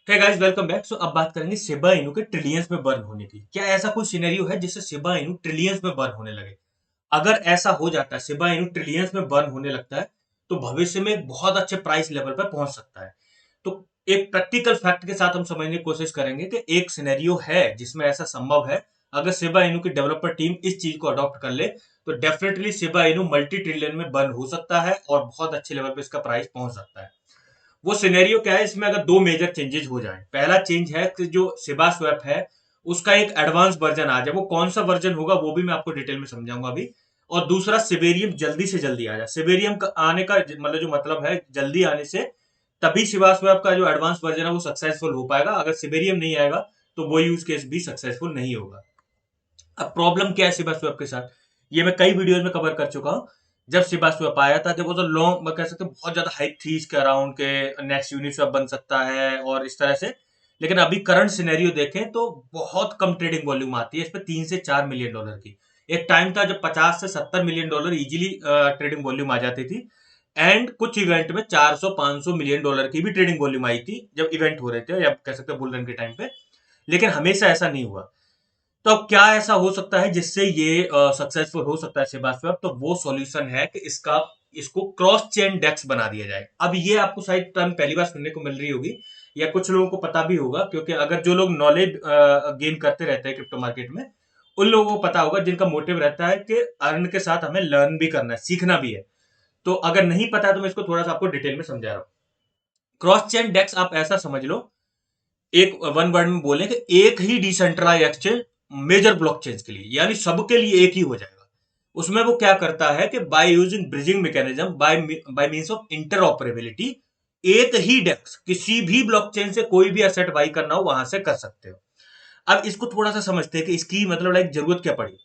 हे guys, welcome back. So अब बात करेंगे शिबा इनू के ट्रिलियंस में बर्न होने की। क्या ऐसा कोई सिनेरियो है जिससे शिबा इनू ट्रिलियंस में बर्न होने लगे? अगर ऐसा हो जाता है, शिबा इनू ट्रिलियंस में बर्न होने लगता है, तो भविष्य में एक बहुत अच्छे प्राइस लेवल पर पहुंच सकता है। तो एक प्रैक्टिकल फैक्ट के साथ हम समझने की कोशिश करेंगे कि एक सिनेरियो है जिसमें ऐसा संभव है। अगर शिबा इनू की डेवलपर टीम इस चीज को अडॉप्ट कर ले, तो definitely Shiba Inu multi trillion में बर्न हो सकता है और बहुत अच्छे लेवल पे इसका प्राइस पहुंच सकता है। वो सिनेरियो क्या है, इसमें अगर दो मेजर चेंजेस हो जाएं। पहला चेंज है कि जो सिबा स्वैप है उसका एक एडवांस वर्जन आ जाए। वो कौन सा वर्जन होगा वो भी मैं आपको डिटेल में समझाऊंगा अभी। और दूसरा, सिबेरियम जल्दी से जल्दी आ जाए। सिबेरियम का आने का मतलब जो मतलब है, जल्दी आने से तभी सिबा स्वैप का जो एडवांस वर्जन है वो सक्सेसफुल हो पाएगा। अगर सिबेरियम नहीं आएगा तो वो यूज केस भी सक्सेसफुल नहीं होगा। अब प्रॉब्लम क्या है सिबा स्वैप के साथ, ये मैं कई वीडियोस में कवर कर चुका हूँ। जब सिबा स्वैप आया था, जब वो तो लॉन्ग कह सकते हैं, बहुत ज्यादा हाइप थी इसके अराउंड के नेक्स्ट यूनिस्वैप बन सकता है और इस तरह से। लेकिन अभी करंट सिनेरियो देखें तो बहुत कम ट्रेडिंग वॉल्यूम आती है इस पे, 3 से 4 मिलियन डॉलर की। एक टाइम था जब 50 से 70 million dollar easily trading volume आ जाती थी। एंड कुछ इवेंट में 400 500 मिलियन डॉलर की भी ट्रेडिंग वॉल्यूम आई थी जब इवेंट हो रहे थे, या कह सकते हैं बुल रन के टाइम पे। लेकिन हमेशा ऐसा नहीं हुआ। तो अब क्या ऐसा हो सकता है जिससे ये सक्सेसफुल हो सकता है सेबास्टैप? तो वो सॉल्यूशन है कि इसको क्रॉस चेन डेक्स बना दिया जाए। अब ये आपको शायद टर्म पहली बार सुनने को मिल रही होगी, या कुछ लोगों को पता भी होगा, क्योंकि अगर जो लोग नॉलेज गेन करते रहते हैं क्रिप्टो मार्केट में, उन लोगों को पता होगा, जिनका मोटिव रहता है कि अर्न के साथ हमें लर्न भी करना है, सीखना भी है। तो अगर नहीं पता है तो मैं इसको थोड़ा सा आपको डिटेल में समझा रहा हूँ। क्रॉस चेन डेक्स आप ऐसा समझ लो, एक वन वर्ड में बोले कि एक ही डिसेंट्रलाइज एक्सचेंज मेजर ब्लॉकचेन्स के लिए, यानी सबके लिए एक ही हो जाएगा। उसमें वो क्या करता है कि by using bridging mechanism, by means of interoperability, एक ही डेस्क किसी भी ब्लॉकचेन से कोई भी एसेट बाई करना हो वहां से कर सकते हो। अब इसको थोड़ा सा समझते हैं कि इसकी मतलब लाइक जरूरत क्या पड़ी।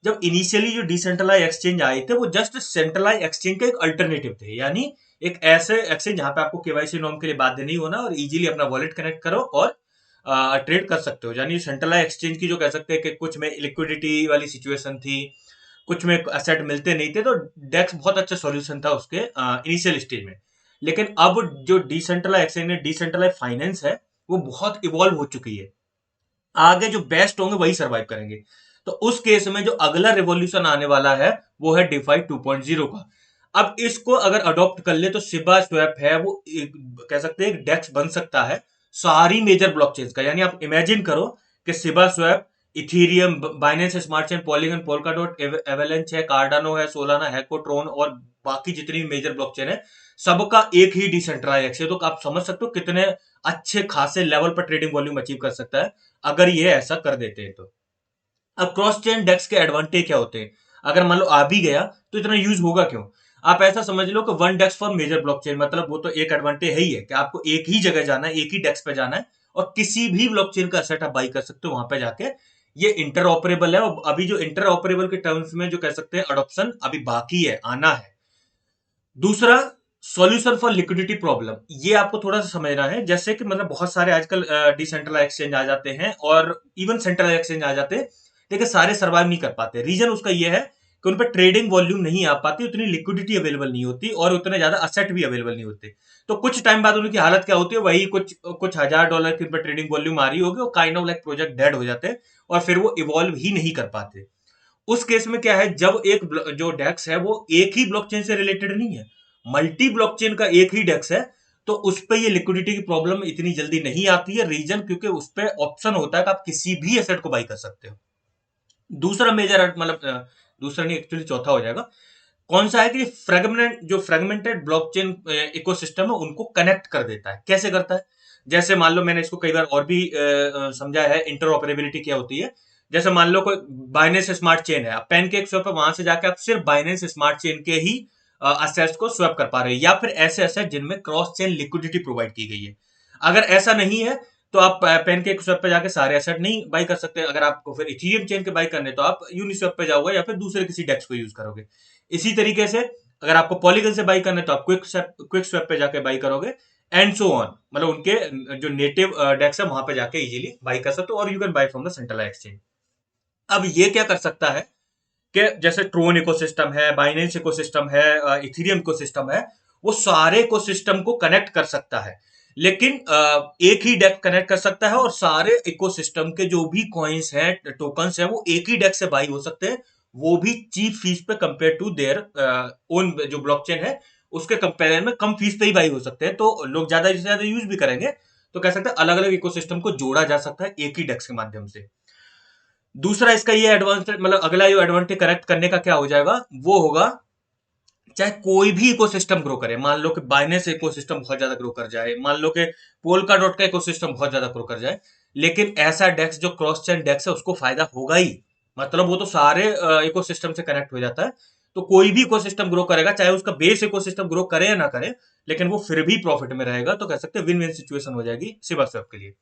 जब इनिशियली जो डिसेंट्रलाइज एक्सचेंज आए थे, वो जस्ट सेंट्रलाइज एक्सचेंज का एक अल्टरनेटिव थे, यानी एक ऐसे एक्सचेंज जहां पे आपको केवाईसी नॉर्म के लिए बाध्य नहीं होना और इजीली अपना वॉलेट कनेक्ट करो और ट्रेड कर सकते हो। यानी सेंट्रलाइज एक्सचेंज की जो कह सकते हैं कि कुछ में लिक्विडिटी वाली सिचुएशन थी, कुछ में असेट मिलते नहीं थे, तो डेक्स बहुत अच्छा सॉल्यूशन था उसके इनिशियल स्टेज में। लेकिन अब जो डिसेंट्रलाइज एक्सचेंज है, डिसेंट्रलाइज फाइनेंस है, वो बहुत इवॉल्व हो चुकी है। आगे जो बेस्ट होंगे वही सर्वाइव करेंगे। तो उस केस में जो अगला रिवॉल्यूशन आने वाला है वो है डिफाई 2.0 का। अब इसको अगर अडॉप्ट कर ले तो सिबा स्वैप है वो कह सकते हैं एक डेक्स बन सकता है सारी मेजर ब्लॉकचेन्स का। यानी आप इमेजिन करो कि ShibaSwap, Ethereum, Binance smart chain, Polygon, Polkadot, Avalanche है, कार्डानो है, सोलाना, हैकोट्रोन और बाकी जितनी मेजर ब्लॉकचेन है, सबका एक ही डिसेंट्रलाइज एक्सचेंज। तो आप समझ सकते हो कितने अच्छे खासे लेवल पर ट्रेडिंग वॉल्यूम अचीव कर सकता है अगर ये ऐसा कर देते हैं तो। अब क्रॉस चेन डेक्स के एडवांटेज क्या होते हैं? अगर मान लो आ भी गया तो इतना यूज होगा क्यों? आप ऐसा समझ लो कि one DEX for major blockchain, मतलब वो तो एक एडवांटेज है ही है कि आपको एक ही जगह जाना है, एक ही डेक्स पे जाना है और किसी भी ब्लॉकचेन का सेट आप बाई कर सकते हो वहां पे जाके। ये इंटर ऑपरेबल है, और अभी जो इंटर ऑपरेबल के टर्म्स में जो कह सकते हैं अडॉप्शन अभी बाकी है, आना है। दूसरा, सॉल्यूशन फॉर लिक्विडिटी प्रॉब्लम, ये आपको थोड़ा सा समझना है। जैसे कि मतलब बहुत सारे आजकल डिसेंट्रलाइज एक्सचेंज आ जाते हैं और इवन सेंट्रलाइज एक्सचेंज आ जाते हैं, लेकिन सारे सर्वाइव नहीं कर पाते। रीजन उसका ये है कि उन पर ट्रेडिंग वॉल्यूम नहीं आ पाती, उतनी लिक्विडिटी अवेलेबल नहीं होती और उतने ज्यादा असेट भी अवेलेबल नहीं होते। तो कुछ टाइम बाद उनकी हालत क्या होती है, वही कुछ कुछ $1000 की उन पर ट्रेडिंग वॉल्यूम आ रही होगी, वो kind of like project dead हो जाते हैं और फिर वो इवॉल्व ही नहीं कर पाते। उस केस में क्या है, जब एक जो डेक्स है वो एक ही ब्लॉकचेन से रिलेटेड नहीं है, मल्टी ब्लॉकचेन का एक ही डेक्स है, तो उस पर ये लिक्विडिटी की प्रॉब्लम इतनी जल्दी नहीं आती है। रीजन क्योंकि उस पर ऑप्शन होता है कि आप किसी भी एसेट को बाई कर सकते हो। दूसरा मेजर मतलब दूसरा नहीं, एक्चुअली चौथा हो जाएगा। कौन सा है कि फ्रेगमेंटेड ब्लॉकचेन इकोसिस्टम है उनको कनेक्ट कर देता है। कैसे करता है? जैसे मान लो, मैंने इसको कई बार और भी समझा है इंटरऑपरेबिलिटी क्या होती है। जैसे मान लो कोई बाइनेंस स्मार्ट चेन है, आप पैनकेक स्वैप है, वहां से जाके आप सिर्फ बाइनेंस स्मार्ट चेन के ही असेट्स को स्वैप कर पा रहे हैं, या फिर ऐसे असेट जिनमें क्रॉस चेन लिक्विडिटी प्रोवाइड की गई है। अगर ऐसा नहीं है तो आप पैनकेक स्वैप पे जाके सारे एसेट नहीं बाई कर सकते। अगर आपको फिर इथीरियम चेन के बाई करने तो आप यूनिस्वैप पे जाओगे या फिर दूसरे किसी डेक्स को यूज करोगे। इसी तरीके से अगर आपको पॉलीगन से बाई करना है तो आप क्विक स्वैप पे जाके बाई करोगे, एंड सो ऑन। मतलब उनके जो नेटिव डेक्स है वहां पे जाके इजीली बाई कर सकते हो, और you can buy from the central exchange. अब ये क्या कर सकता है कि जैसे ट्रोन इकोसिस्टम है, बाइनेंस इकोसिस्टम है, इथेरियम इकोसिस्टम है, वो सारे इकोसिस्टम को कनेक्ट कर सकता है। लेकिन एक ही डेस्क कनेक्ट कर सकता है और सारे इकोसिस्टम के जो भी कॉइन्स हैं, टोकन्स हैं, वो एक ही डेस्क से बाई हो सकते हैं, वो भी चीप फीस पे कंपेयर टू देयर ओन जो ब्लॉकचेन है उसके कंपेरिजन में कम फीस पे ही बाई हो सकते हैं, तो लोग ज्यादा से ज्यादा यूज भी करेंगे। तो कह सकते हैं अलग अलग इकोसिस्टम को जोड़ा जा सकता है एक ही डेस्क के माध्यम से। दूसरा इसका ये एडवांस मतलब अगला जो एडवांटेज करेक्ट करने का क्या हो जाएगा वो होगा, चाहे कोई भी इकोसिस्टम ग्रो करे, मान लो कि बाइनेंस इकोसिस्टम बहुत ज्यादा ग्रो कर जाए, मान लो कि पोलका डॉट का इकोसिस्टम बहुत ज्यादा ग्रो कर जाए, लेकिन ऐसा डेक्स जो क्रॉस चेन डेक्स है उसको फायदा होगा ही। मतलब वो तो सारे इकोसिस्टम से कनेक्ट हो जाता है, तो कोई भी इकोसिस्टम ग्रो करेगा चाहे उसका बेस इकोसिस्टम ग्रो करे या ना करे, लेकिन वो फिर भी प्रॉफिट में रहेगा। तो कह सकते हैं विन विन सिचुएशन हो जाएगी सिबा स्वैप के लिए।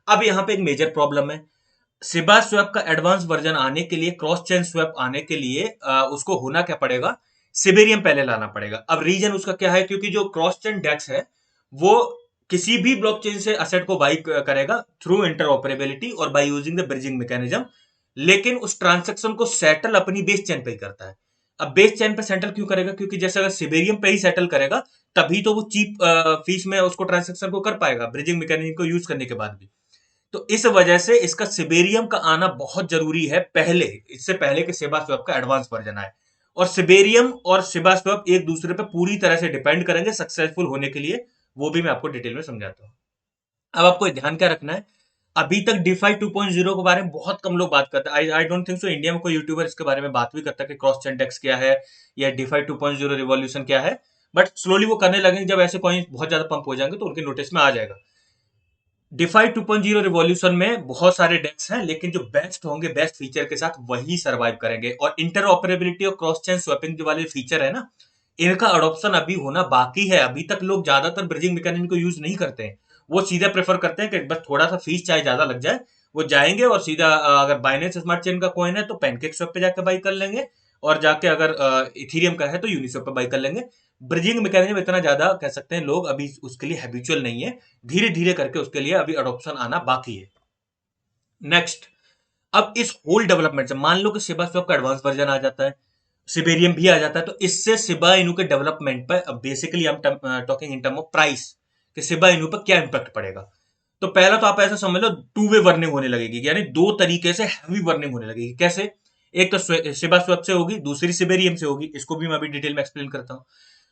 अब यहाँ पे एक मेजर प्रॉब्लम है, सिबा स्वैप का एडवांस वर्जन आने के लिए, क्रॉस चेन स्वैप आने के लिए उसको होना क्या पड़ेगा, सिबेरियम पहले लाना पड़ेगा। अब रीजन उसका क्या है, क्योंकि जो क्रॉस चेन डेक्स है वो किसी भी ब्लॉकचेन से असेट को बाई करेगा थ्रू इंटरऑपरेबिलिटी और by using the bridging mechanism, लेकिन उस ट्रांजेक्शन को सेटल अपनी बेस चेन पे ही करता है। अब बेस चेन पे सेटल क्यों करेगा, क्योंकि जैसे अगर सिबेरियम पे ही सेटल करेगा तभी तो वो चीप फीस में उसको ट्रांजेक्शन को कर पाएगा ब्रिजिंग मैकेनिज्म को यूज करने के बाद भी। तो इस वजह से इसका सिबेरियम का आना बहुत जरूरी है पहले, इससे पहले कि सिबा स्वैप का एडवांस वर्जन आए। और सिबेरियम और सिबा स्वैप एक दूसरे पर पूरी तरह से डिपेंड करेंगे सक्सेसफुल होने के लिए, वो भी मैं आपको डिटेल में समझाता हूँ। अब आपको ध्यान क्या रखना है, अभी तक डिफाई 2.0 के बारे में बहुत कम लोग बात करते हैं। I don't think so India में कोई यूट्यूबर इसके बारे में बात भी करता है कि क्रॉस चेन डेक्स क्या है या डिफाई 2.0 रिवॉल्यूशन क्या है, बट स्लोली वो करने लगेंगे, जब ऐसे कॉइन बहुत ज्यादा पंप हो जाएंगे तो उनके नोटिस में आ जाएगा। डिफाई 2.0 रिवॉल्यूशन में बहुत सारे डेक्स हैं, लेकिन जो बेस्ट होंगे बेस्ट फीचर के साथ वही सरवाइव करेंगे। और इंटर ऑपरेबिलिटी और क्रॉस चेन स्वैपिंग वाले फीचर है ना, इनका अडॉप्शन अभी होना बाकी है। अभी तक लोग ज्यादातर ब्रिजिंग मैकेनिज्म को यूज नहीं करते हैं, वो सीधा प्रेफर करते हैं कि बस थोड़ा सा फीस चाहे ज्यादा लग जाए, वो जाएंगे और सीधा अगर बाइनेंस स्मार्ट चेन का कॉइन है तो पैनकेक स्वैप पे जाकर बाई कर लेंगे, और जाके अगर इथीरियम का है तो यूनिस्वैप पे बाई कर लेंगे। ब्रिजिंग मैकेनिज्म इतना ज्यादा कह सकते हैं लोग अभी उसके लिए हैबिचुअल नहीं है, धीरे धीरे करके उसके लिए अभी अडॉप्शन आना बाकी है। नेक्स्ट, अब इस होल डेवलपमेंट से मान लो कि सिबा स्वैप का एडवांस वर्जन आ जाता है, सिबेरियम भी आ जाता है, तो इससे सिबा इनू के डेवलपमेंट पर बेसिकली हम talking in term of price कि सिबा इनू पर क्या इंपैक्ट पड़ेगा। तो पहला तो आप ऐसा समझ लो टू वे वर्निंग होने लगेगी, यानी दो तरीके से हैवी वर्निंग होने लगेगी। कैसे, एक तो सिबा स्वैप से होगी, दूसरी सिबेरियम से होगी, इसको भी मैं अभी डिटेल में एक्सप्लेन करता हूँ।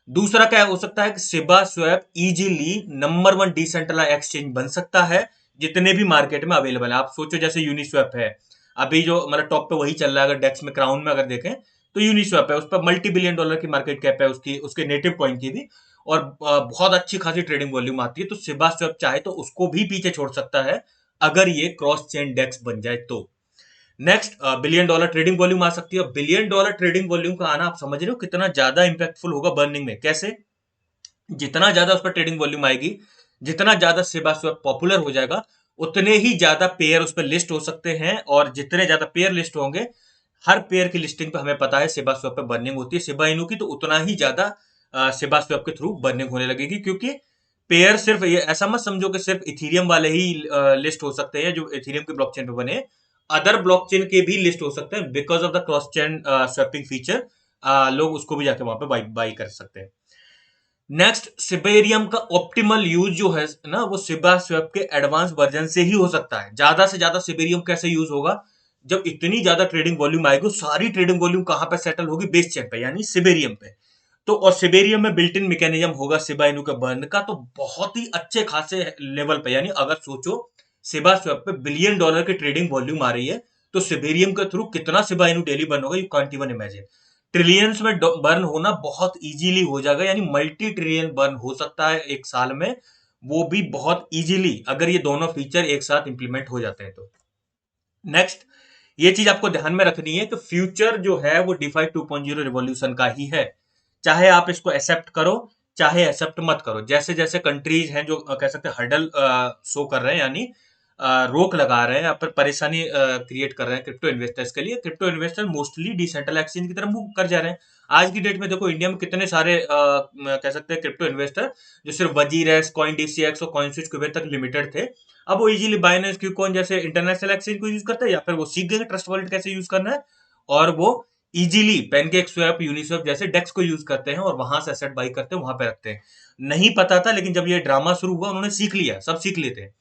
दूसरा क्या हो सकता है कि ShibaSwap easily number one decentralize exchange बन सकता है जितने भी मार्केट में अवेलेबल है। आप सोचो जैसे यूनिस्वैप है, अभी जो मतलब टॉप पे वही चल रहा है, अगर डेक्स में क्राउन में अगर देखें तो यूनिस्वैप है, उस पर मल्टी बिलियन डॉलर की मार्केट कैप है उसकी, उसके नेटिव कॉइन की भी, और बहुत अच्छी खासी ट्रेडिंग वॉल्यूम आती है। तो सिबा स्वैप चाहे तो उसको भी पीछे छोड़ सकता है अगर ये क्रॉस चेन डेक्स बन जाए तो। Next, billion dollar trading volume आ सकती है। बिलियन डॉलर ट्रेडिंग वॉल्यूम का आना आप समझ रहे हो कितना ज्यादा इंपैक्टफुल होगा बर्निंग में। कैसे, जितना ज्यादा उस पर ट्रेडिंग वॉल्यूम आएगी, जितना ज्यादा सेबा स्वैप पॉपुलर हो जाएगा, उतने ही ज्यादा पेयर उस पर लिस्ट हो सकते हैं, और जितने ज्यादा पेयर लिस्ट होंगे, हर पेयर की लिस्टिंग पे हमें पता है सेबा स्वैप पे बर्निंग होती है सेबा इनू की, तो उतना ही ज्यादा सेबा स्वैप के थ्रू बर्निंग होने लगेगी। क्योंकि पेयर सिर्फ ये ऐसा मत समझो कि सिर्फ इथीरियम वाले ही लिस्ट हो सकते हैं जो इथीरियम के ब्लॉकचेन पे बने, अदर ब्लॉकचेन के भी लिस्ट हो सकते हैं because of the cross chain swapping feature. लोग उसको भी जाके वहां पे बाई बाई कर सकते हैं। नेक्स्ट, सिबेरियम का ऑप्टिमल यूज जो है ना, वो सिबा स्वैप के एडवांस वर्जन से ही हो सकता है। ज्यादा से ज्यादा सिबेरियम कैसे यूज होगा, जब इतनी ज्यादा ट्रेडिंग वॉल्यूम आएगी, सारी ट्रेडिंग वॉल्यूम कहां पे सेटल होगी, बेस चेन पे यानी सिबेरियम पे। तो और सिबेरियम में बिल्ट इन मैकेनिज्म होगा सिबा इनू के बर्न का, तो बहुत ही अच्छे खासे लेवल पे, यानी अगर सोचो सिबा स्वैप पे बिलियन डॉलर की ट्रेडिंग वॉल्यूम आ रही है, तो सिबेरियम के थ्रू कितना सिबा इनू डेली बर्न होगा, you can't even imagine. Trillions में बर्न होना बहुत इजीली हो जाएगा, यानी मल्टी ट्रिलियन बर्न हो सकता है एक साल में, वो भी बहुत इजीली अगर ये दोनों फीचर एक साथ इंप्लीमेंट हो जाते हैं तो। नेक्स्ट, ये चीज आपको ध्यान में रखनी है कि फ्यूचर जो है वो डिफाई 2.0 रिवॉल्यूशन का ही है, चाहे आप इसको एक्सेप्ट करो चाहे एक्सेप्ट मत करो। जैसे जैसे कंट्रीज हैं जो कह सकते हैं हर्डल शो कर रहे हैं, यानी रोक लगा रहे हैं या फिर परेशानी क्रिएट कर रहे हैं क्रिप्टो इन्वेस्टर्स के लिए, क्रिप्टो इन्वेस्टर मोस्टली डिसेंट्रल एक्सचेंज की तरफ मूव कर जा रहे हैं। आज की डेट में देखो इंडिया में कितने सारे कह सकते हैं क्रिप्टो इन्वेस्टर जो सिर्फ वजीरेक्स, कॉइन डीसीएक्स और कॉइनस्विच कुबेर तक लिमिटेड थे, अब वो इजीली बाइनेंस क्यूकॉइन जैसे इंटरनेशनल एक्सचेंज को यूज करते हैं, या फिर वो सीख गए ट्रस्ट वॉलेट कैसे यूज करना है, और वो इजीली पैनकेक स्वैप, यूनिस्वैप जैसे डेक्स को यूज करते हैं और वहां से एसेट बाई करते हैं, वहां पे रखते हैं। नहीं पता था, लेकिन जब ये ड्रामा शुरू हुआ उन्होंने सीख लिया, सब सीख लेते हैं।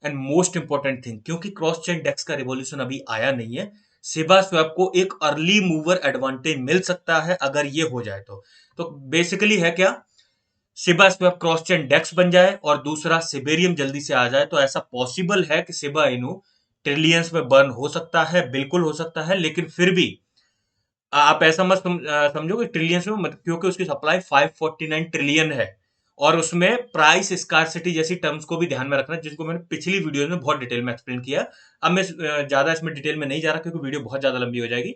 एंड मोस्ट इंपॉर्टेंट थिंग, क्योंकि क्रॉस चेन डेक्स का रिवॉल्यूशन अभी आया नहीं है, सिबा स्वैप को एक अर्ली मूवर एडवांटेज मिल सकता है अगर ये हो जाए तो बेसिकली है क्या, सिबा स्वैप क्रॉस चेन डेक्स बन जाए और दूसरा सिबेरियम जल्दी से आ जाए, तो ऐसा पॉसिबल है कि सिबा इनू ट्रिलियंस में बर्न हो सकता है, बिल्कुल हो सकता है। लेकिन फिर भी आप ऐसा मत समझो कि ट्रिलियंस में मत, क्योंकि उसकी सप्लाई 549 ट्रिलियन है और उसमें प्राइस स्कार्सिटी जैसी टर्म्स को भी ध्यान में रखना, जिसको मैंने पिछली वीडियो में बहुत डिटेल में एक्सप्लेन किया। अब मैं ज्यादा इसमें डिटेल में नहीं जा रहा क्योंकि वीडियो बहुत ज्यादा लंबी हो जाएगी।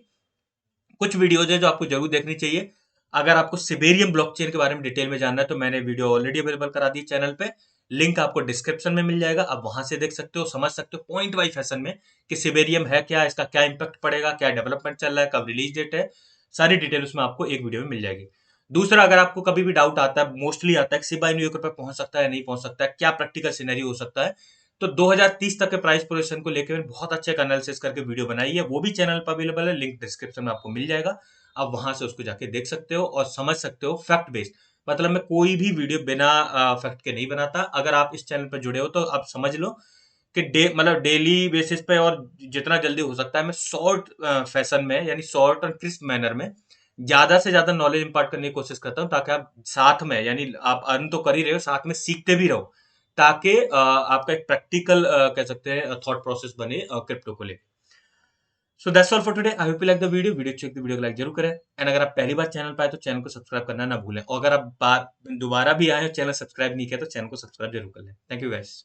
कुछ वीडियोज है जो आपको जरूर देखनी चाहिए। अगर आपको सिबेरियम ब्लॉकचेन के बारे में डिटेल में जानना है तो मैंने वीडियो ऑलरेडी अवेलेबल करा दी चैनल पे, लिंक आपको डिस्क्रिप्शन में मिल जाएगा, आप वहां से देख सकते हो, समझ सकते हो पॉइंट वाइज फैशन में कि सिबेरियम है क्या, इसका क्या इंपैक्ट पड़ेगा, क्या डेवलपमेंट चल रहा है, कब रिलीज डेट है, सारी डिटेल उसमें आपको एक वीडियो में मिल जाएगी। दूसरा, अगर आपको कभी भी डाउट आता है, मोस्टली आता है कि सिबा इनू 1 रुपए पहुंच सकता है नहीं पहुंच सकता है, क्या प्रैक्टिकल सिनेरी हो सकता है, तो 2030 तक के प्राइस पोजीशन को लेकर मैंने बहुत अच्छे एक एनालिसिस करके वीडियो बनाई है, वो भी चैनल पर अवेलेबल है, लिंक डिस्क्रिप्शन में आपको मिल जाएगा। आप वहां से उसको जाके देख सकते हो और समझ सकते हो फैक्ट बेस्ड। मतलब मैं कोई भी वीडियो बिना फैक्ट के नहीं बनाता। अगर आप इस चैनल पर जुड़े हो तो आप समझ लो कि मतलब डेली बेसिस पे और जितना जल्दी हो सकता है मैं शॉर्ट फैशन में, यानी शॉर्ट और क्रिस्प मैनर में ज्यादा से ज्यादा नॉलेज इंपार्ट करने की कोशिश करता हूँ, ताकि आप साथ में, यानी आप अर्न तो कर ही रहे हो, साथ में सीखते भी रहो, ताकि आपका एक प्रैक्टिकल कह सकते हैं थॉट प्रोसेस बने क्रिप्टो को लेकर। So that's all for today. I hope you like the video. Video अच्छी लगी तो वीडियो को लाइक जरूर करें, एंड अगर आप पहली बार चैनल पे आए तो चैनल को सब्सक्राइब करना ना भूलें, और अगर आप दोबारा भी आए और चैनल सब्सक्राइब नहीं किया तो चैनल को सब्सक्राइब जरूर कर लें। Thank you guys.